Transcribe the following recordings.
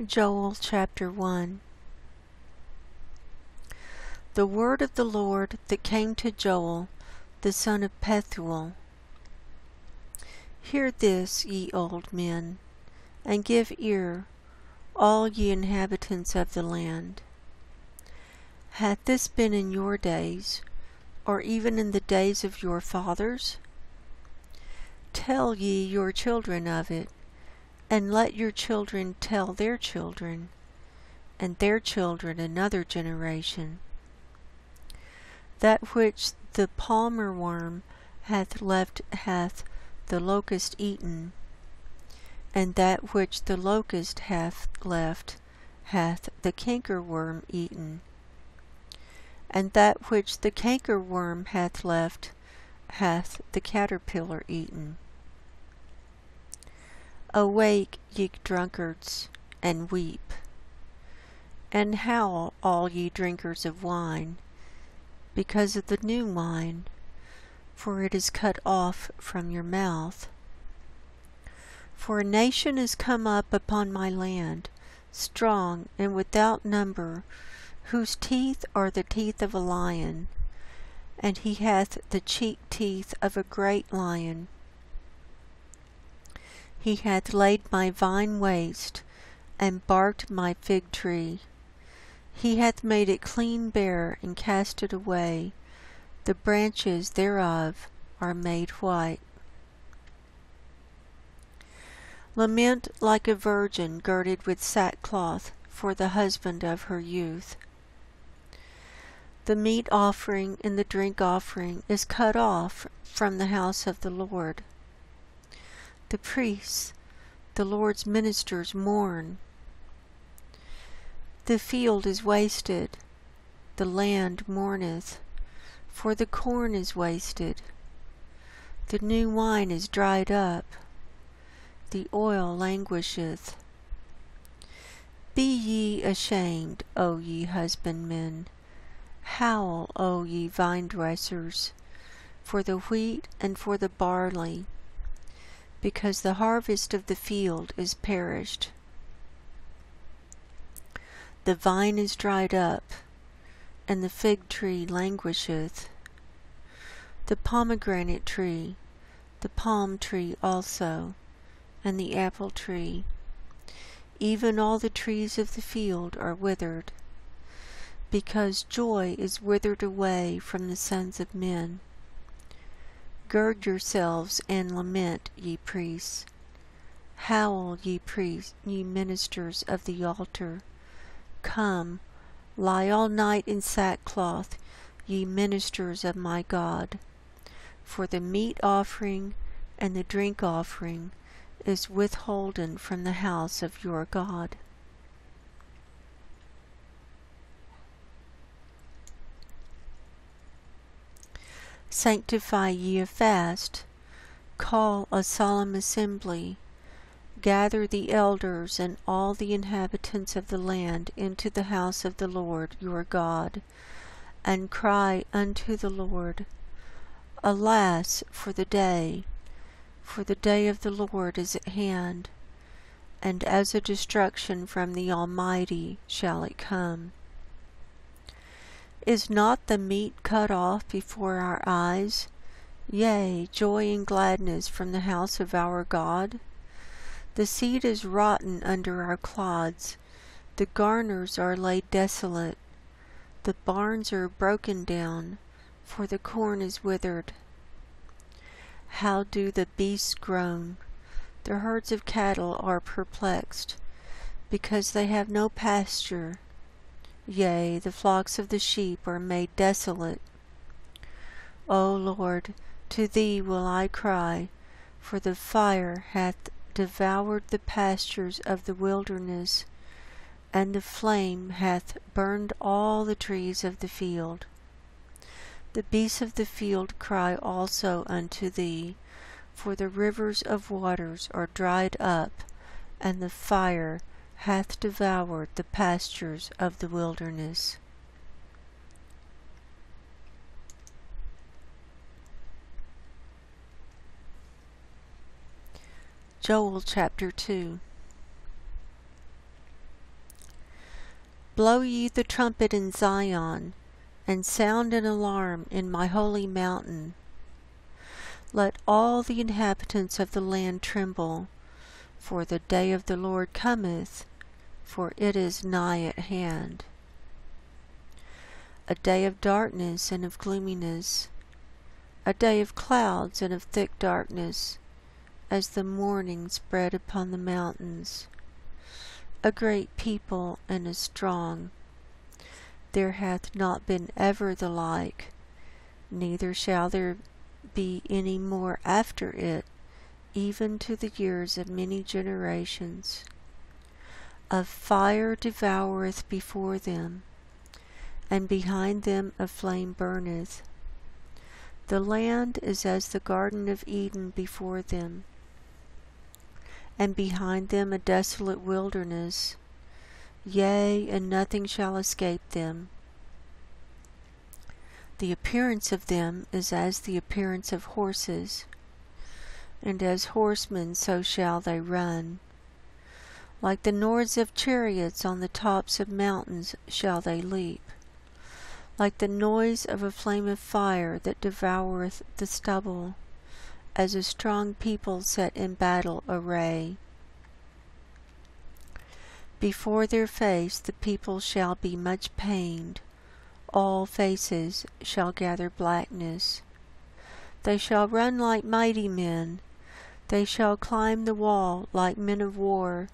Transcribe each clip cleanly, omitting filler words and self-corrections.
Joel chapter 1. The word of the Lord that came to Joel, the son of Pethuel. Hear this, ye old men, and give ear, all ye inhabitants of the land. Hath this been in your days, or even in the days of your fathers? Tell ye your children of it, and let your children tell their children, and their children another generation. That which the palmer worm hath left hath the locust eaten, and that which the locust hath left hath the cankerworm eaten, and that which the cankerworm hath left hath the caterpillar eaten. Awake, ye drunkards, and weep, and howl, all ye drinkers of wine, because of the new wine, for it is cut off from your mouth. For a nation is come up upon my land, strong and without number, whose teeth are the teeth of a lion, and he hath the cheek teeth of a great lion. He hath laid my vine waste, and barked my fig tree. He hath made it clean bare, and cast it away. The branches thereof are made white. Lament like a virgin girded with sackcloth for the husband of her youth. The meat offering and the drink offering is cut off from the house of the Lord. The priests, the Lord's ministers, mourn. The field is wasted, the land mourneth, for the corn is wasted. The new wine is dried up, the oil languisheth. Be ye ashamed, O ye husbandmen, howl, O ye vine dressers, for the wheat and for the barley, because the harvest of the field is perished. The vine is dried up, and the fig tree languisheth. The pomegranate tree, the palm tree also, and the apple tree, even all the trees of the field are withered, because joy is withered away from the sons of men. Gird yourselves and lament, ye priests. Howl, ye priests, ye ministers of the altar. Come, lie all night in sackcloth, ye ministers of my God. For the meat offering and the drink offering is withholden from the house of your God. Sanctify ye a fast, call a solemn assembly, gather the elders and all the inhabitants of the land into the house of the Lord your God, and cry unto the Lord, Alas for the day of the Lord is at hand, and as a destruction from the Almighty shall it come. Is not the meat cut off before our eyes? Yea, joy and gladness from the house of our God? The seed is rotten under our clods, the garners are laid desolate, the barns are broken down, for the corn is withered. How do the beasts groan? The herds of cattle are perplexed, because they have no pasture. Yea, the flocks of the sheep are made desolate. O Lord, to thee will I cry, for the fire hath devoured the pastures of the wilderness, and the flame hath burned all the trees of the field. The beasts of the field cry also unto thee, for the rivers of waters are dried up, and the fire hath devoured the pastures of the wilderness. Joel chapter 2. Blow ye the trumpet in Zion, and sound an alarm in my holy mountain. Let all the inhabitants of the land tremble, for the day of the Lord cometh, for it is nigh at hand. A day of darkness and of gloominess, a day of clouds and of thick darkness, as the morning spread upon the mountains. A great people and a strong. There hath not been ever the like, neither shall there be any more after it, even to the years of many generations. A fire devoureth before them, and behind them a flame burneth. The land is as the Garden of Eden before them, and behind them a desolate wilderness. Yea, and nothing shall escape them. The appearance of them is as the appearance of horses, and as horsemen so shall they run. Like the noise of chariots on the tops of mountains shall they leap, like the noise of a flame of fire that devoureth the stubble, as a strong people set in battle array. Before their face the people shall be much pained, all faces shall gather blackness. They shall run like mighty men, they shall climb the wall like men of war,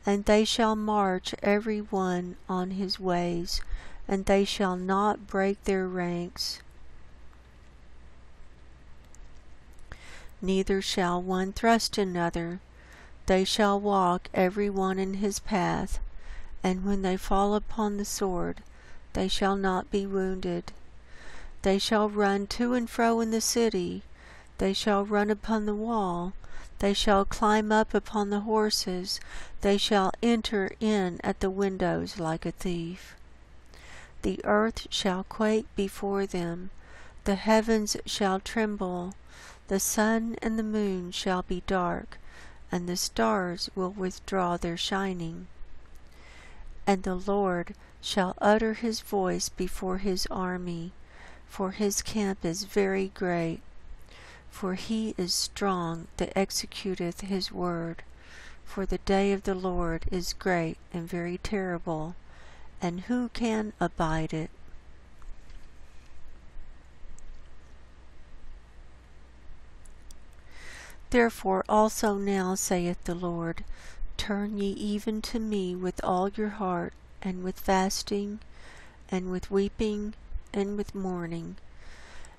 and they shall march every one on his ways, and they shall not break their ranks. Neither shall one thrust another, they shall walk every one in his path, and when they fall upon the sword, they shall not be wounded. They shall run to and fro in the city, they shall run upon the wall, they shall climb up upon the horses, they shall enter in at the windows like a thief. The earth shall quake before them, the heavens shall tremble, the sun and the moon shall be dark, and the stars will withdraw their shining. And the Lord shall utter his voice before his army, for his camp is very great. For he is strong that executeth his word. For the day of the Lord is great and very terrible, and who can abide it? Therefore also now saith the Lord, turn ye even to me with all your heart, and with fasting, and with weeping, and with mourning,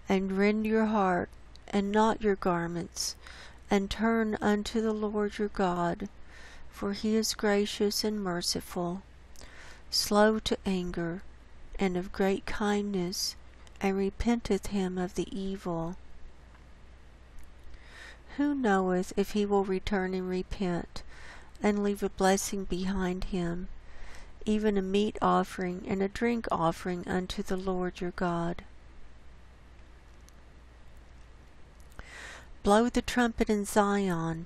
and rend your heart, and not your garments, and turn unto the Lord your God, for he is gracious and merciful, slow to anger, and of great kindness, and repenteth him of the evil. Who knoweth if he will return and repent, and leave a blessing behind him, even a meat offering and a drink offering unto the Lord your God? Blow the trumpet in Zion,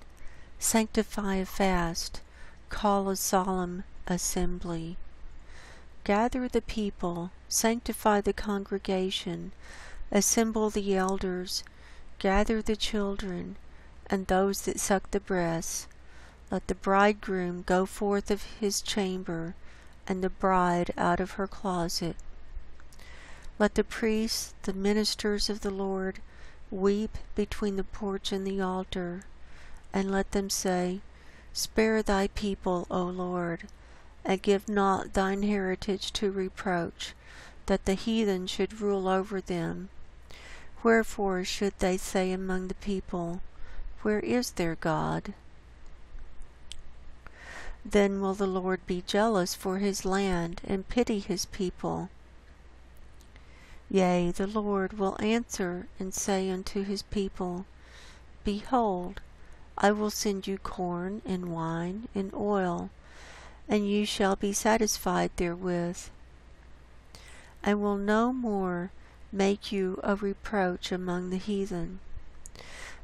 sanctify a fast, call a solemn assembly. Gather the people, sanctify the congregation, assemble the elders, gather the children, and those that suck the breasts. Let the bridegroom go forth of his chamber, and the bride out of her closet. Let the priests, the ministers of the Lord, weep between the porch and the altar, and let them say, Spare thy people, O Lord, and give not thine heritage to reproach, that the heathen should rule over them. Wherefore should they say among the people, Where is their God? Then will the Lord be jealous for his land, and pity his people. Yea, the Lord will answer and say unto his people, Behold, I will send you corn, and wine, and oil, and you shall be satisfied therewith, and will no more make you a reproach among the heathen.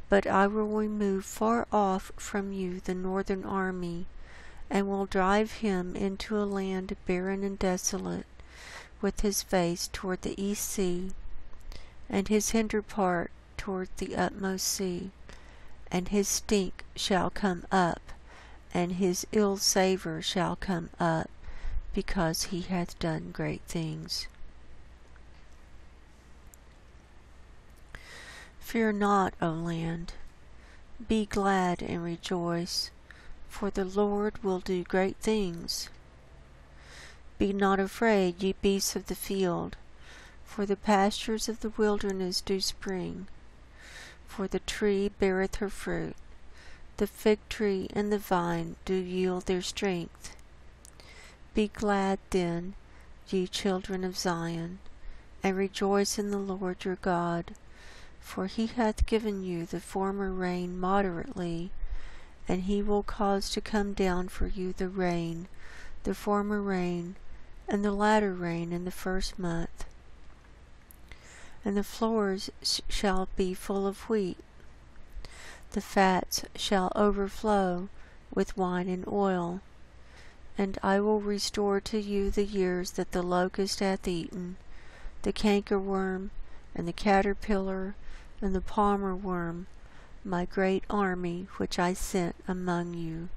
But I will remove far off from you the northern army, and will drive him into a land barren and desolate, with his face toward the east sea, and his hinder part toward the utmost sea. And his stink shall come up, and his ill savour shall come up, because he hath done great things. Fear not, O land, be glad and rejoice, for the Lord will do great things. Be not afraid, ye beasts of the field, for the pastures of the wilderness do spring. For the tree beareth her fruit, the fig tree and the vine do yield their strength. Be glad then, ye children of Zion, and rejoice in the Lord your God, for he hath given you the former rain moderately, and he will cause to come down for you the rain, the former rain, and the latter rain in the first month. And the floors shall be full of wheat, the fats shall overflow with wine and oil, and I will restore to you the years that the locust hath eaten, the cankerworm, and the caterpillar, and the palmer worm, my great army which I sent among you.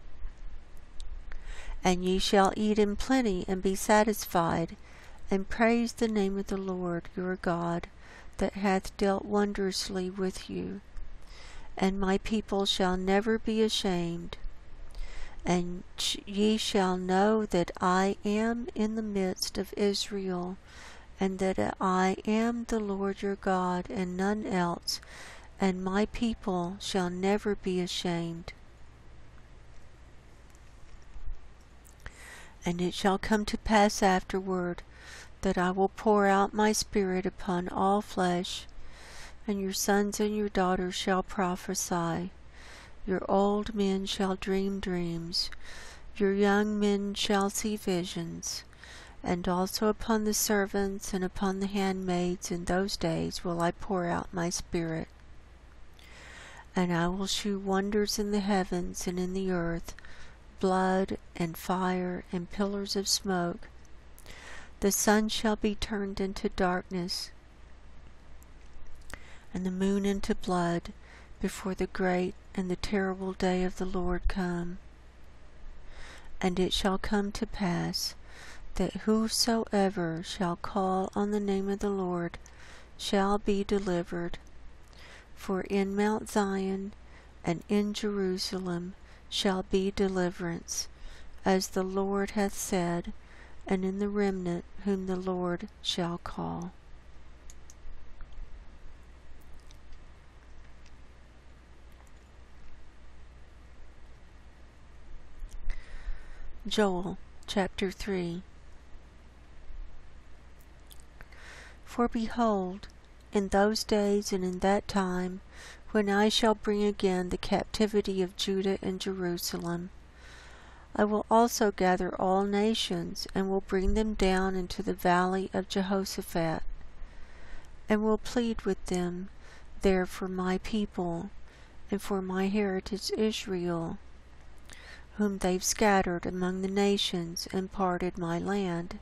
And ye shall eat in plenty and be satisfied, and praise the name of the Lord your God, that hath dealt wondrously with you. And my people shall never be ashamed. And ye shall know that I am in the midst of Israel, and that I am the Lord your God, and none else, and my people shall never be ashamed. And it shall come to pass afterward, that I will pour out my Spirit upon all flesh, and your sons and your daughters shall prophesy. Your old men shall dream dreams, your young men shall see visions, and also upon the servants and upon the handmaids in those days will I pour out my Spirit. And I will shew wonders in the heavens and in the earth, blood and fire and pillars of smoke. The sun shall be turned into darkness, and the moon into blood, before the great and the terrible day of the Lord come. And it shall come to pass, that whosoever shall call on the name of the Lord shall be delivered. For in Mount Zion and in Jerusalem shall be deliverance, as the Lord hath said, and in the remnant whom the Lord shall call. Joel chapter 3. For behold, in those days and in that time, when I shall bring again the captivity of Judah and Jerusalem, I will also gather all nations, and will bring them down into the valley of Jehoshaphat, and will plead with them there for my people, and for my heritage Israel, whom they've scattered among the nations, and parted my land.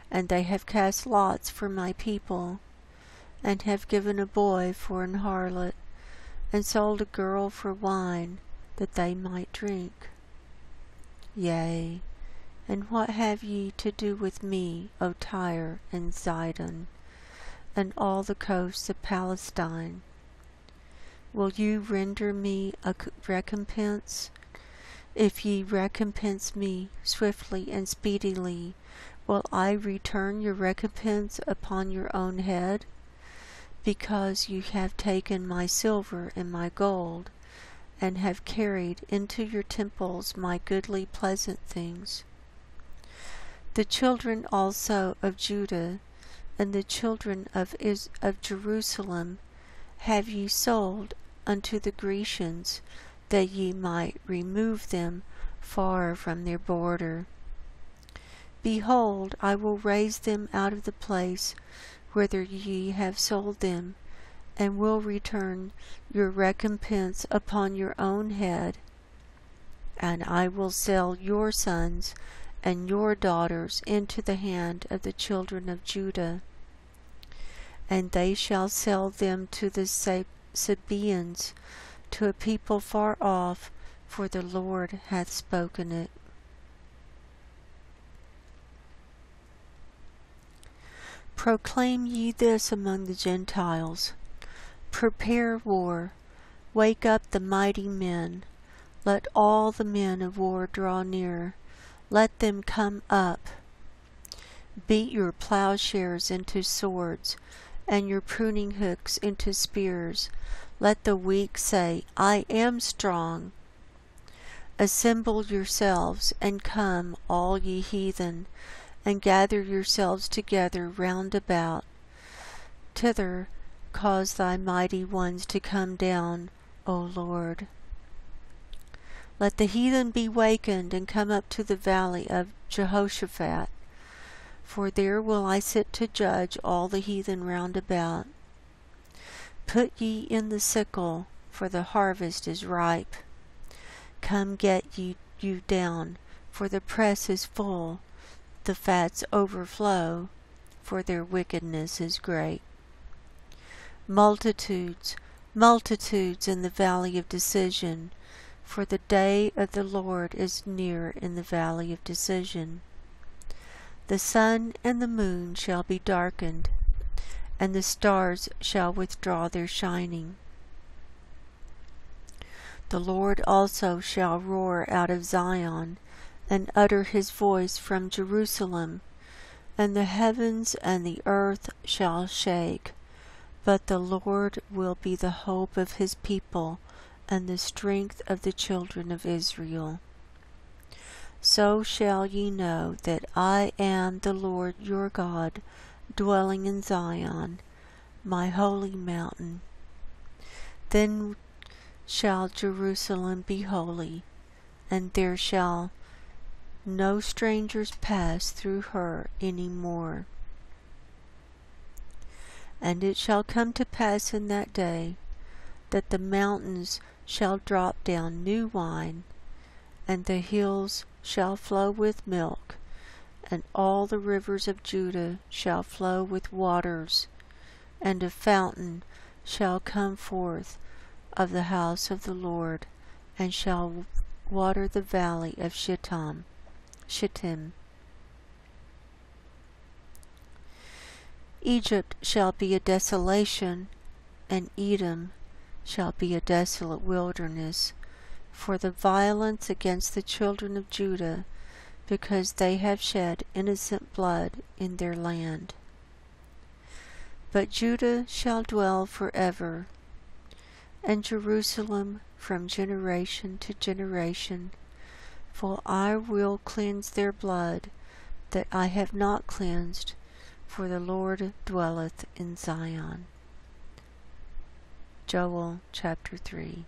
And they have cast lots for my people, and have given a boy for an harlot, and sold a girl for wine, that they might drink. Yea, and what have ye to do with me, O Tyre and Zidon, and all the coasts of Palestine? Will you render me a recompense? If ye recompense me swiftly and speedily, will I return your recompense upon your own head? Because you have taken my silver and my gold, and have carried into your temples my goodly pleasant things. The children also of Judah and the children of Jerusalem have ye sold unto the Grecians, that ye might remove them far from their border. Behold, I will raise them out of the place whither ye have sold them, and will return your recompense upon your own head, And I will sell your sons and your daughters into the hand of the children of Judah, and they shall sell them to the Sabaeans, to a people far off, for the Lord hath spoken it. Proclaim ye this among the Gentiles. Prepare war, wake up the mighty men. Let all the men of war draw near. Let them come up. Beat your plowshares into swords, and your pruning hooks into spears. Let the weak say, I am strong. Assemble yourselves, and come, all ye heathen, and gather yourselves together round about. Thither cause thy mighty ones to come down, O Lord. Let the heathen be wakened, and come up to the valley of Jehoshaphat. For there will I sit to judge all the heathen round about. Put ye in the sickle, for the harvest is ripe. Come get you down, for the press is full. The fats overflow, for their wickedness is great. Multitudes, multitudes in the valley of decision, for the day of the Lord is near in the valley of decision. The sun and the moon shall be darkened, and the stars shall withdraw their shining. The Lord also shall roar out of Zion, and utter his voice from Jerusalem, and the heavens and the earth shall shake. But the Lord will be the hope of his people, and the strength of the children of Israel. So shall ye know that I am the Lord your God, dwelling in Zion, my holy mountain. Then shall Jerusalem be holy, and there shall no strangers pass through her any more. And it shall come to pass in that day that the mountains shall drop down new wine, and the hills shall flow with milk, and all the rivers of Judah shall flow with waters, and a fountain shall come forth of the house of the Lord, and shall water the valley of Shittim. Egypt shall be a desolation, and Edom shall be a desolate wilderness, for the violence against the children of Judah, because they have shed innocent blood in their land. But Judah shall dwell forever, and Jerusalem from generation to generation. For I will cleanse their blood that I have not cleansed, for the Lord dwelleth in Zion. Joel chapter 3.